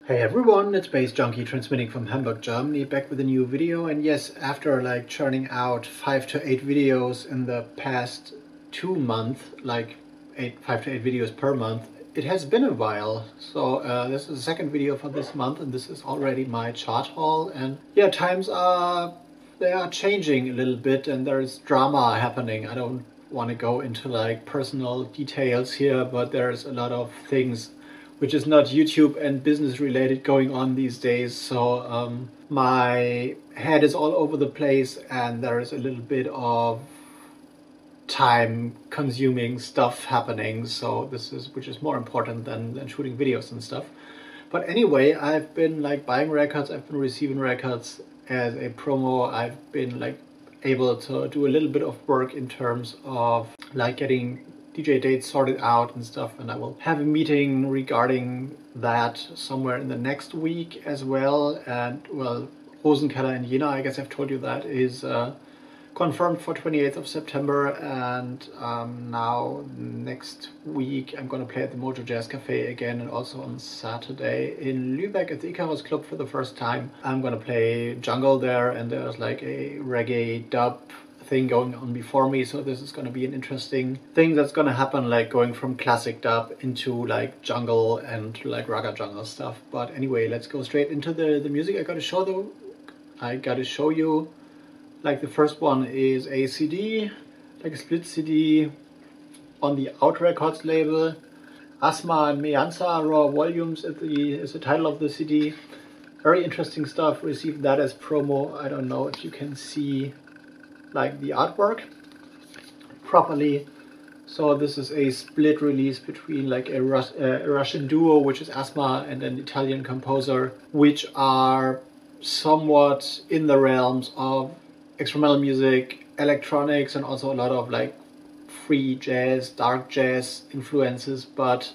Hey everyone, it's baze.djunkiii transmitting from Hamburg, Germany, back with a new video. And yes, after like churning out 5 to 8 videos in the past 2 months, like 5 to 8 videos per month, it has been a while. So this is the second video for this month, and this is already my chart haul. And yeah, they are changing a little bit, and there is drama happening. I don't want to go into like personal details here, but there's a lot of things which is not YouTube and business related going on these days. So my head is all over the place, and there is a little bit of time consuming stuff happening. So which is more important than shooting videos and stuff. But anyway, I've been like buying records, I've been receiving records as a promo. I've been like able to do a little bit of work in terms of like getting DJ dates sorted out and stuff, and I will have a meeting regarding that somewhere in the next week as well. And well, Rosenkeller in Jena, I guess I've told you that, is confirmed for 28th of September. And now next week I'm gonna play at the Mojo Jazz Cafe again, and also on Saturday in Lübeck at the Icarus.Club for the first time. I'm gonna play jungle there, and there's like a reggae dub thing going on before me, so this is going to be an interesting thing that's going to happen, like going from classic dub into like jungle and like raga jungle stuff. But anyway, let's go straight into the music I got to show you. Like the first one is a CD, like a split CD on the Out Records label. Asthma and Meanza Raw Volumes is the title of the CD. Very interesting stuff. Received that as promo. I don't know if you can see like the artwork properly. So this is a split release between like a Russian duo, which is Asthma, and an Italian composer, which are somewhat in the realms of experimental music, electronics, and also a lot of like free jazz, dark jazz influences, but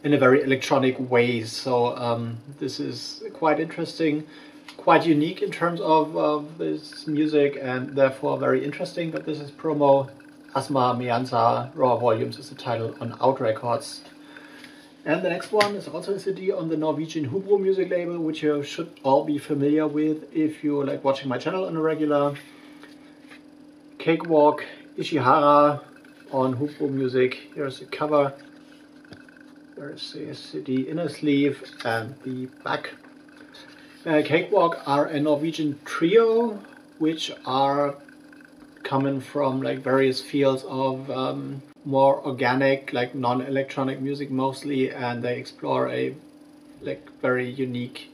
in a very electronic way. So this is quite interesting, quite unique in terms of this music, and therefore very interesting. But this is promo. Asthma Meanza Raw Volumes is the title on Out Records. And the next one is also a CD on the Norwegian Hubro music label, which you should all be familiar with if you're like watching my channel on a regular. Cakewalk Ishihara on Hubro Music. Here's the cover. There's a CD inner sleeve and the back. Cakewalk are a Norwegian trio which are coming from like various fields of more organic, like non-electronic music mostly, and they explore a like very unique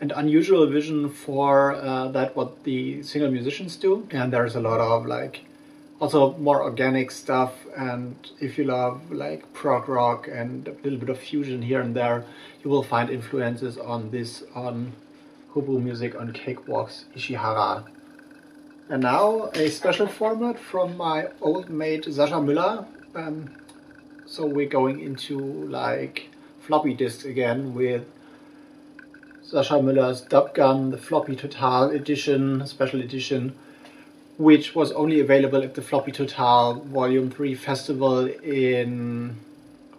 and unusual vision for that what the single musicians do. And there's a lot of like also more organic stuff, and if you love like prog rock and a little bit of fusion here and there, you will find influences on this on Hubro Music on Cakewalk's Ishihara. And now a special format from my old mate Sascha Müller. So we're going into like floppy disks again with Sascha Müller's Dub Gun, the Floppy Total edition, special edition, which was only available at the Floppy Total Volume 3 Festival in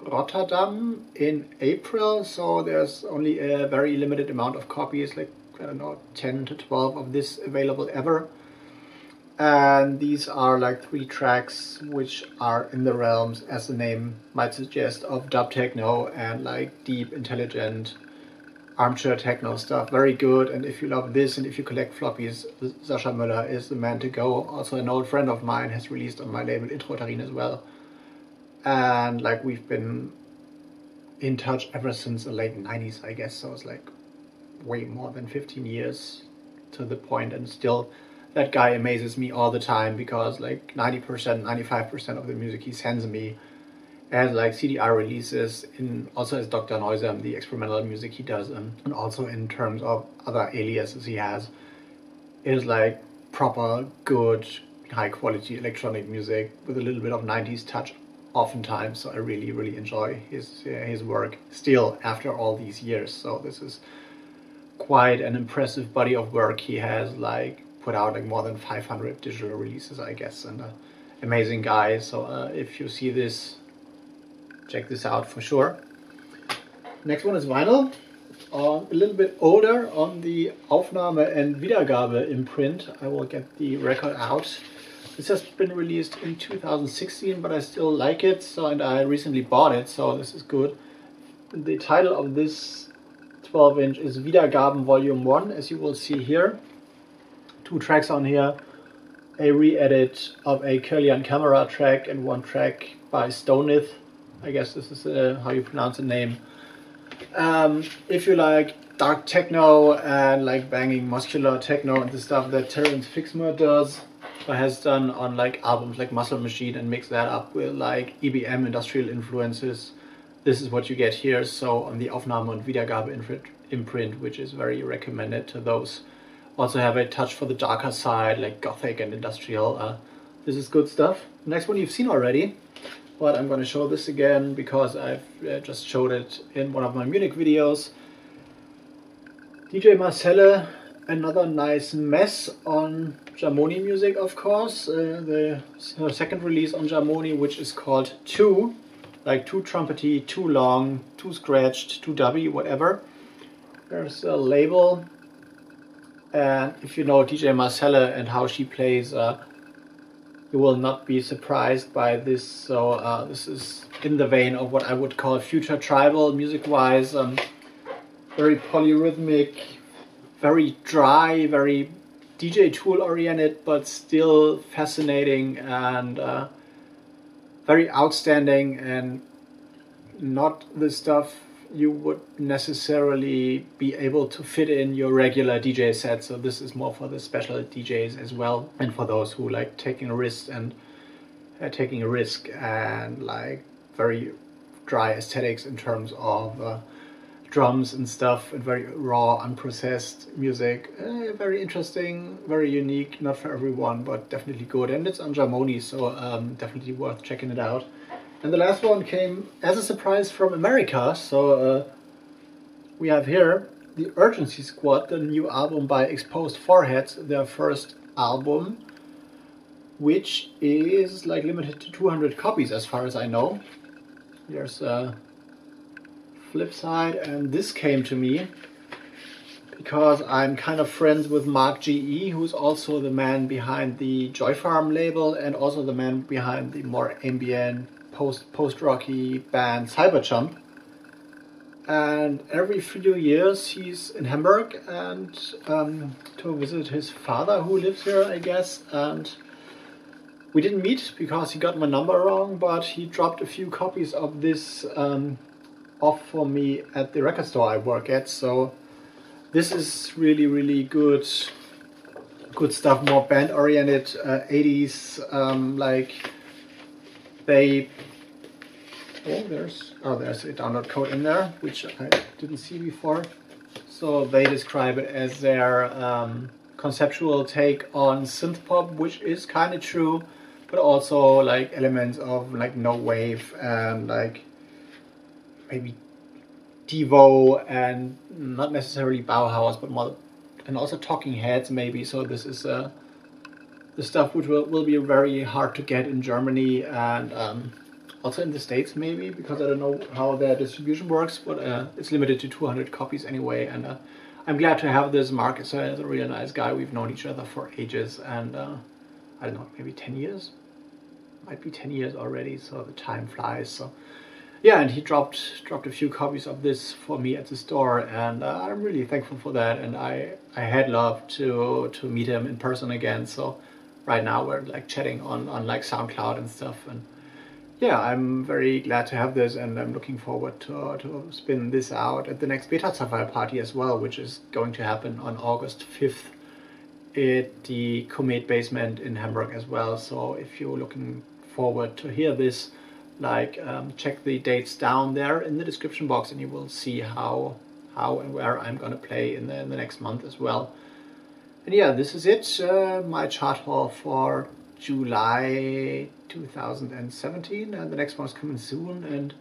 Rotterdam in April. So there's only a very limited amount of copies, like I don't know, 10 to 12 of this available ever. And these are like 3 tracks which are in the realms, as the name might suggest, of dub techno and like deep, intelligent armchair techno stuff. Very good. And if you love this and if you collect floppies, Sascha Müller is the man to go. Also an old friend of mine has released on my label Intro Tarin as well. And like we've been in touch ever since the late 90s, I guess. So it's like way more than 15 years to the point, and still that guy amazes me all the time, because like 90%, 95% of the music he sends me as like CDR releases, also as Dr. Neusam, the experimental music he does, and also in terms of other aliases he has, is like proper good high quality electronic music with a little bit of 90s touch oftentimes. So I really enjoy his work still after all these years. So this is quite an impressive body of work. He has like put out like more than 500 digital releases, I guess, and amazing guy. So if you see this, check this out for sure. Next one is vinyl. a little bit older on the Aufnahme and Wiedergabe imprint. I will get the record out. This has been released in 2016, but I still like it, so, and I recently bought it, so this is good. The title of this 12-inch is Wiedergaben Volume 1, as you will see here. 2 tracks on here, a re-edit of a Kirlian Camera track and 1 track by Stonith. I guess this is how you pronounce the name. If you like dark techno and like banging muscular techno and the stuff that Terence Fixmer does or has done on like albums like Muscle Machine and mix that up with like EBM industrial influences, this is what you get here. So on the Aufnahme und Wiedergabe imprint, which is very recommended to those also have a touch for the darker side, like gothic and industrial. This is good stuff. Next one you've seen already, but I'm going to show this again because I've just showed it in one of my Munich videos. DJ Marcelle, another nice mess on Jahmoni music, of course. Her second release on Jahmoni, which is called 2, like too trumpety, too long, too scratched, too dubby, whatever. There's a label, and if you know DJ Marcelle and how she plays, you will not be surprised by this. So this is in the vein of what I would call future tribal music-wise. Very polyrhythmic, very dry, very DJ Tool oriented, but still fascinating and very outstanding, and not the stuff you would necessarily be able to fit in your regular DJ set. So this is more for the special DJs as well, and for those who like taking a risk and like very dry aesthetics in terms of drums and stuff, and very raw, unprocessed music. Very interesting, very unique, not for everyone, but definitely good. And it's on Jahmoni, so definitely worth checking it out. And the last one came as a surprise from America, so we have here the Urgency Squad, the new album by Exposed Foreheads, their first album, which is like limited to 200 copies as far as I know. Here's a flip side, and this came to me because I'm kind of friends with Mark G.E., who's also the man behind the Joy Farm label and also the man behind the more ambient post-rocky band Cyberjump. And every few years he's in Hamburg and to visit his father who lives here, I guess. And we didn't meet because he got my number wrong, but he dropped a few copies of this off for me at the record store I work at. So this is really, really good stuff, more band oriented, 80s, like they, there's a download code in there, which I didn't see before. So they describe it as their conceptual take on synth pop, which is kind of true, but also like elements of like no wave and like maybe Devo and not necessarily Bauhaus, but more, and also Talking Heads maybe. So this is the stuff which will be very hard to get in Germany and also in the States maybe, because I don't know how their distribution works, but it's limited to 200 copies anyway. And I'm glad to have this. Mark is a really nice guy. We've known each other for ages, and I don't know, maybe 10 years? Might be 10 years already, so the time flies. So yeah, and he dropped a few copies of this for me at the store, and I'm really thankful for that. And I had loved to meet him in person again. So right now we're like chatting on like SoundCloud and stuff, and yeah, I'm very glad to have this, and I'm looking forward to spin this out at the next BETA-ZERFALL party as well, which is going to happen on August 5th at the Komet basement in Hamburg as well. So if you're looking forward to hear this, like check the dates down there in the description box, and you will see how and where I'm gonna play in the next month as well. And yeah, this is it, my chart haul for July 2017, and the next one is coming soon. And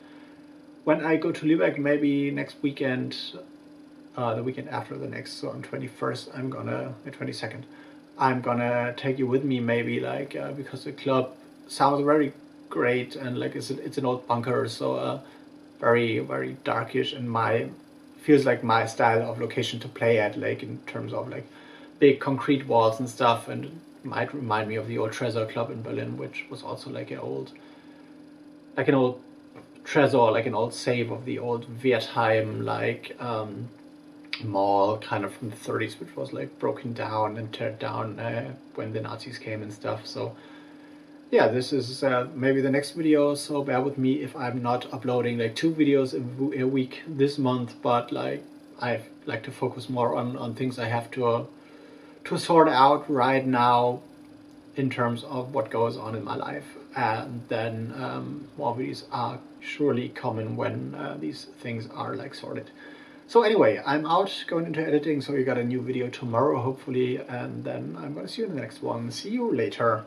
when I go to Lübeck, maybe next weekend, the weekend after the next, so on 21st, the 22nd, I'm gonna take you with me maybe, like because the club sounds very great, and like it's an old bunker, so very, very darkish in my feels like my style of location to play at, like in terms of like big concrete walls and stuff, and it might remind me of the old Treasure.Club in Berlin, which was also like an old treasure, like an old save of the old Wertheim mall, kind of from the 30s, which was like broken down and teared down when the Nazis came and stuff. So yeah, this is maybe the next video, so bear with me if I'm not uploading like 2 videos a week this month, but like I like to focus more on things I have to sort out right now in terms of what goes on in my life, and then more videos are surely coming when these things are like sorted. So anyway, I'm out going into editing, so you got a new video tomorrow hopefully, and then I'm gonna see you in the next one. See you later.